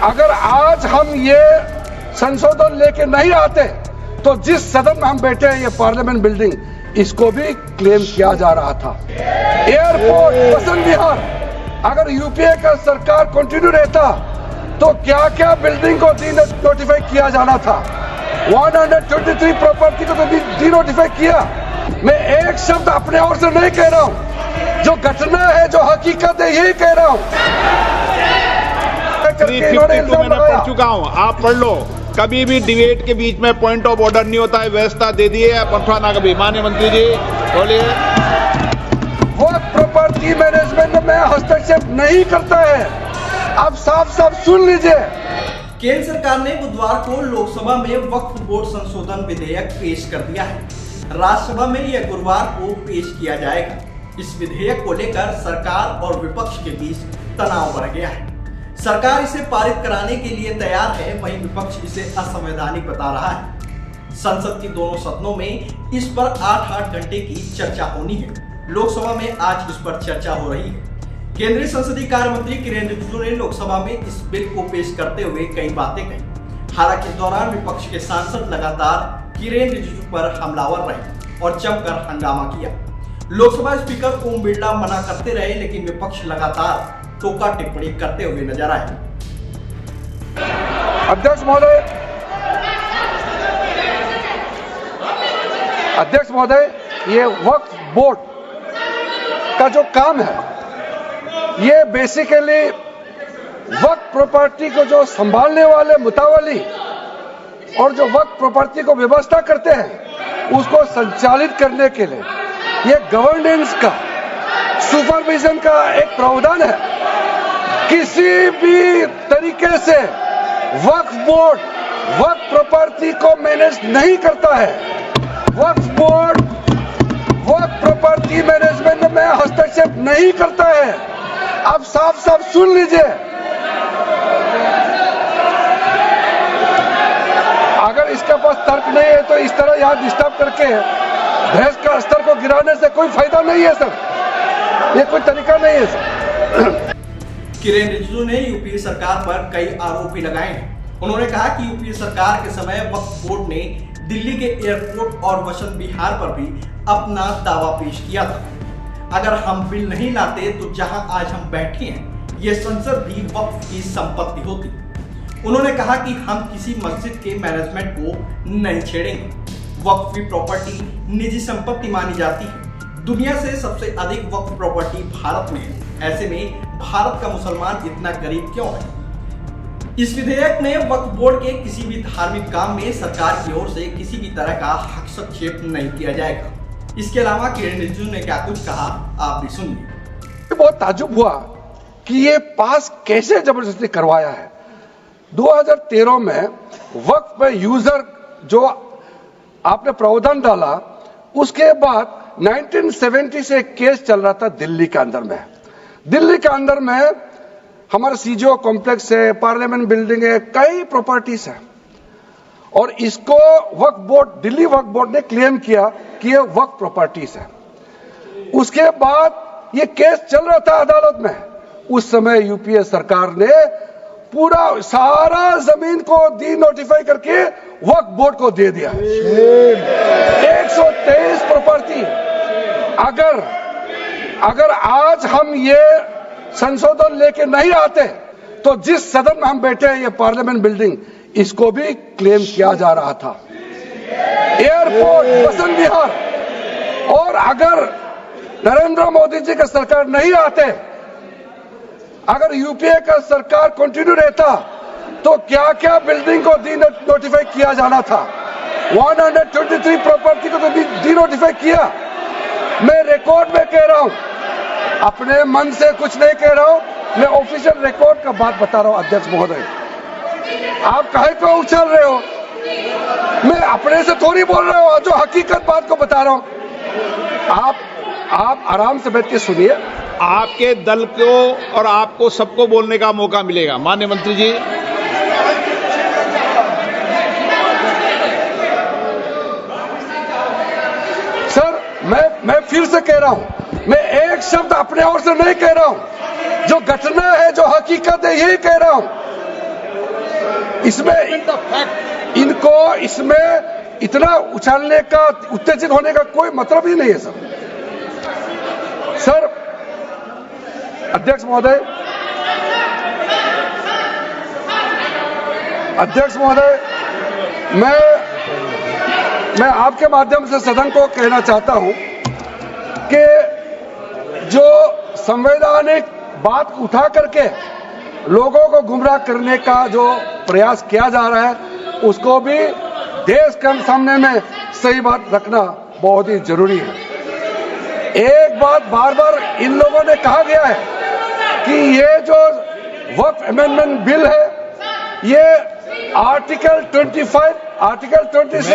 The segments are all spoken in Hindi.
अगर आज हम ये संशोधन लेके नहीं आते तो जिस सदन में हम बैठे हैं, ये पार्लियामेंट बिल्डिंग, इसको भी क्लेम किया जा रहा था। एयरपोर्ट बसंत विहार, अगर यूपीए का सरकार कंटिन्यू रहता तो क्या क्या बिल्डिंग को डी नोटिफाई किया जाना था। 123 प्रॉपर्टी को तो डी नोटिफाई किया। मैं एक शब्द अपने ओर से नहीं कह रहा हूं, जो घटना है, जो हकीकत है, यही कह रहा हूं। 352 मैं पढ़ चुका हूं, आप पढ़ लो। कभी भी डिबेट के बीच में पॉइंट ऑफ ऑर्डर नहीं होता है, व्यवस्था दे दी है पठवाना कभी। माननीय मंत्री जी बोलिए। वक्फ प्रॉपर्टी मैनेजमेंट में हस्तक्षेप नहीं करता है, आप साफ साफ सुन लीजिए। केंद्र सरकार ने बुधवार को लोकसभा में वक्फ बोर्ड संशोधन विधेयक पेश कर दिया है। राज्यसभा में यह गुरुवार को पेश किया जाएगा। इस विधेयक को लेकर सरकार और विपक्ष के बीच तनाव बढ़ गया है। सरकार इसे पारित कराने के लिए तैयार है, वहीं विपक्ष इसे असंवैधानिक बता रहा है। संसद की दोनों सदनों में इस पर 8-8 घंटे की चर्चा होनी है। लोकसभा में आज इस पर चर्चा हो रही है। केंद्रीय संसदीय कार्य मंत्री किरेन रिजिजू ने लोकसभा में इस बिल को पेश करते हुए कई बातें कही। हालांकि इस दौरान विपक्ष के सांसद लगातार किरेन रिजिजू पर हमलावर रहे और जमकर हंगामा किया। लोकसभा स्पीकर ओम बिरला मना करते रहे, लेकिन विपक्ष लगातार टोका टिप्पणी करते हुए नजर आए। अध्यक्ष महोदय, ये वक्फ बोर्ड का जो काम है, ये बेसिकली वक्फ प्रॉपर्टी को जो संभालने वाले मुतावली और जो वक्फ प्रॉपर्टी को व्यवस्था करते हैं, उसको संचालित करने के लिए ये गवर्नेंस का, सुपरविजन का एक प्रावधान है। किसी भी तरीके से वक्फ बोर्ड वक्फ प्रॉपर्टी को मैनेज नहीं करता है। वक्फ बोर्ड वक्फ प्रॉपर्टी मैनेजमेंट में हस्तक्षेप नहीं करता है, आप साफ साफ सुन लीजिए। अगर इसके पास तर्क नहीं है तो इस तरह यहां डिस्टर्ब करके बहस का स्तर को गिराने से कोई फायदा नहीं है सर, ये कोई तरीका नहीं है सर। किरेन रिजिजू ने यूपीए सरकार पर कई आरोप भी लगाए हैं। उन्होंने कहा कि यूपीए सरकार के समय वक्फ बोर्ड ने दिल्ली के एयरपोर्ट और बसंत विहार पर भी अपना दावा पेश किया था। अगर हम बिल नहीं लाते तो जहां आज हम बैठे हैं, ये संसद भी वक्फ की संपत्ति होती। उन्होंने कहा कि हम किसी मस्जिद के मैनेजमेंट को नहीं छेड़ेंगे। वक्फ की प्रॉपर्टी निजी संपत्ति मानी जाती है। दुनिया से सबसे अधिक वक्फ प्रॉपर्टी भारत में है। ऐसे में भारत का मुसलमान इतना गरीब क्यों है? इस विधेयक में वक्फ बोर्ड के किसी भी धार्मिक काम में सरकार की ओर से किसी भी तरह का हस्तक्षेप नहीं किया जाएगा। इसके अलावा किरेन रिजिजू ने क्या कुछ कहा, आप भी सुनिए। बहुत ताज्जुब हुआ कि ये पास कैसे जबरदस्ती करवाया है। 2013 में वक्फ पे यूजर जो आपने प्रावधान डाला, उसके बाद 1970 से एक केस चल रहा था दिल्ली के अंदर में। दिल्ली के अंदर में हमारा सीजीओ कॉम्प्लेक्स है, पार्लियामेंट बिल्डिंग है, कई प्रॉपर्टीज है, और इसको वक्फ बोर्ड, दिल्ली वक्फ बोर्ड ने क्लेम किया कि ये वक्फ प्रॉपर्टीज है। उसके बाद ये केस चल रहा था अदालत में। उस समय यूपीए सरकार ने पूरा सारा जमीन को डी नोटिफाई करके वक्फ बोर्ड को दे दिया। 123 प्रॉपर्टी। अगर आज हम ये संशोधन लेके नहीं आते तो जिस सदन में हम बैठे हैं, ये पार्लियामेंट बिल्डिंग, इसको भी क्लेम किया जा रहा था। एयरपोर्ट बसंत विहार, और अगर नरेंद्र मोदी जी का सरकार नहीं आते, अगर यूपीए का सरकार कंटिन्यू रहता तो क्या क्या बिल्डिंग को डी नोटिफाई किया जाना था। 123 प्रॉपर्टी को तो डी नोटिफाई किया। मैं रिकॉर्ड में कह रहा हूं, अपने मन से कुछ नहीं कह रहा हूं, मैं ऑफिशियल रिकॉर्ड का बात बता रहा हूं। अध्यक्ष महोदय, आप काहे को उछल रहे हो? मैं अपने से थोड़ी बोल रहा हूं, जो हकीकत बात को बता रहा हूं। आप आराम से बैठ के सुनिए। आपके दल को और आपको सबको बोलने का मौका मिलेगा। माननीय मंत्री जी, सर, मैं फिर से कह रहा हूं, मैं एक शब्द अपने ओर से नहीं कह रहा हूं, जो घटना है, जो हकीकत है, यही कह रहा हूं। इनको इसमें इतना उछालने का, उत्तेजित होने का कोई मतलब ही नहीं है सर। अध्यक्ष महोदय, मैं आपके माध्यम से सदन को कहना चाहता हूं कि जो संवैधानिक बात उठा करके लोगों को गुमराह करने का जो प्रयास किया जा रहा है, उसको भी देश के सामने में सही बात रखना बहुत ही जरूरी है। एक बात बार बार इन लोगों ने कहा गया है कि ये जो वक्फ अमेंडमेंट बिल है, ये आर्टिकल 25, आर्टिकल 26,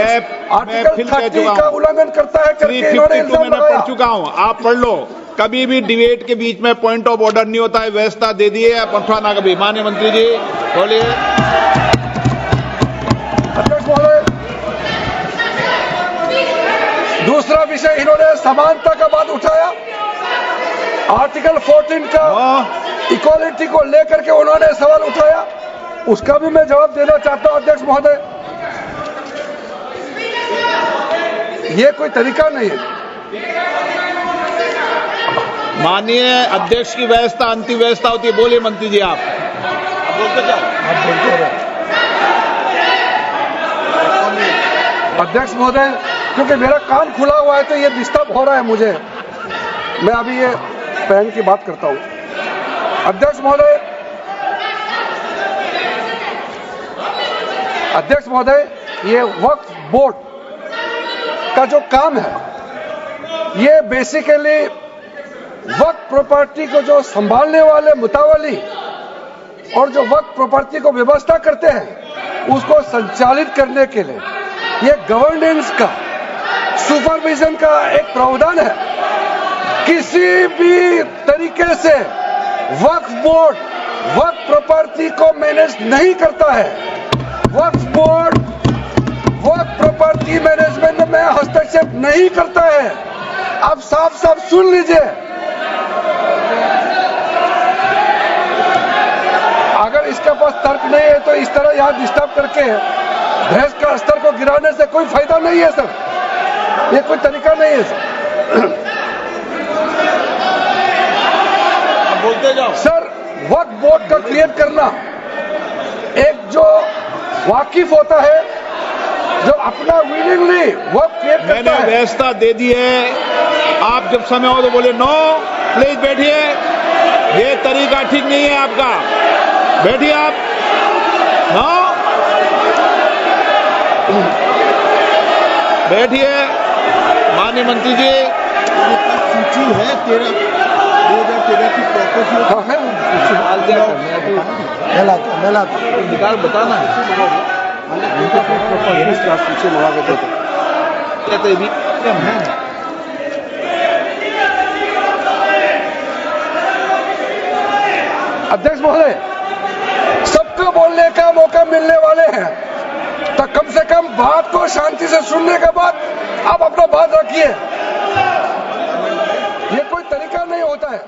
आर्टिकल 30 का उल्लंघन करता है करके इन्होंने इल्जाम लगाया। पढ़ चुका हूं, आप पढ़ लो। कभी भी डिबेट के बीच में पॉइंट ऑफ ऑर्डर नहीं होता है, व्यवस्था दे दी है पंथवाना कभी। माननीय मंत्री जी बोलिए। अध्यक्ष महोदय, दूसरा विषय इन्होंने समानता का बात उठाया, आर्टिकल 14 का इक्वालिटी को लेकर के उन्होंने सवाल उठाया, उसका भी मैं जवाब देना चाहता हूं। अध्यक्ष महोदय, ये कोई तरीका नहीं है। माननीय अध्यक्ष की व्यवस्था अंतिम व्यवस्था होती है। बोलिए मंत्री जी, आप बोलते जाओ। अध्यक्ष महोदय, क्योंकि मेरा कान खुला हुआ है तो ये डिस्टर्ब हो रहा है मुझे, मैं अभी ये पहन की बात करता हूं। अध्यक्ष महोदय, ये वक्फ बोर्ड का जो काम है, ये बेसिकली वक्फ प्रॉपर्टी को जो संभालने वाले मुतावली और जो वक्फ प्रॉपर्टी को व्यवस्था करते हैं, उसको संचालित करने के लिए ये गवर्नेंस का, सुपरविजन का एक प्रावधान है। किसी भी तरीके से वक्फ बोर्ड वक्फ प्रॉपर्टी को मैनेज नहीं करता है। वक्फ बोर्ड वक्फ प्रॉपर्टी मैनेजमेंट में हस्तक्षेप नहीं करता है। आप साफ साफ सुन लीजिए, अगर इसके पास तर्क नहीं है तो इस तरह यहां डिस्टर्ब करके बहस का स्तर को गिराने से कोई फायदा नहीं है सर, ये कोई तरीका नहीं है सर। बोलते जाओ सर। वक्फ बोर्ड का क्रिएट करना एक जो वाकिफ होता है, जो अपना विलिंगली वक्फ क्रिएट करता है। मैंने व्यवस्था दे दी है, आप जब समय हो तो बोले नो, प्लीज बैठिए। ये तरीका ठीक नहीं है आपका, बैठिए आप। नो, बैठिए। माननीय मंत्री जी, सूची है 2013 की प्रॉपर्टी निकाल बताना सूची मंगा के देते कहते भी अध्यक्ष महोदय, सबको बोलने का मौका मिलने वाले हैं, तो कम से कम बात को शांति से सुनने के बाद आप अपना बात रखिए। ये कोई तरीका नहीं होता है।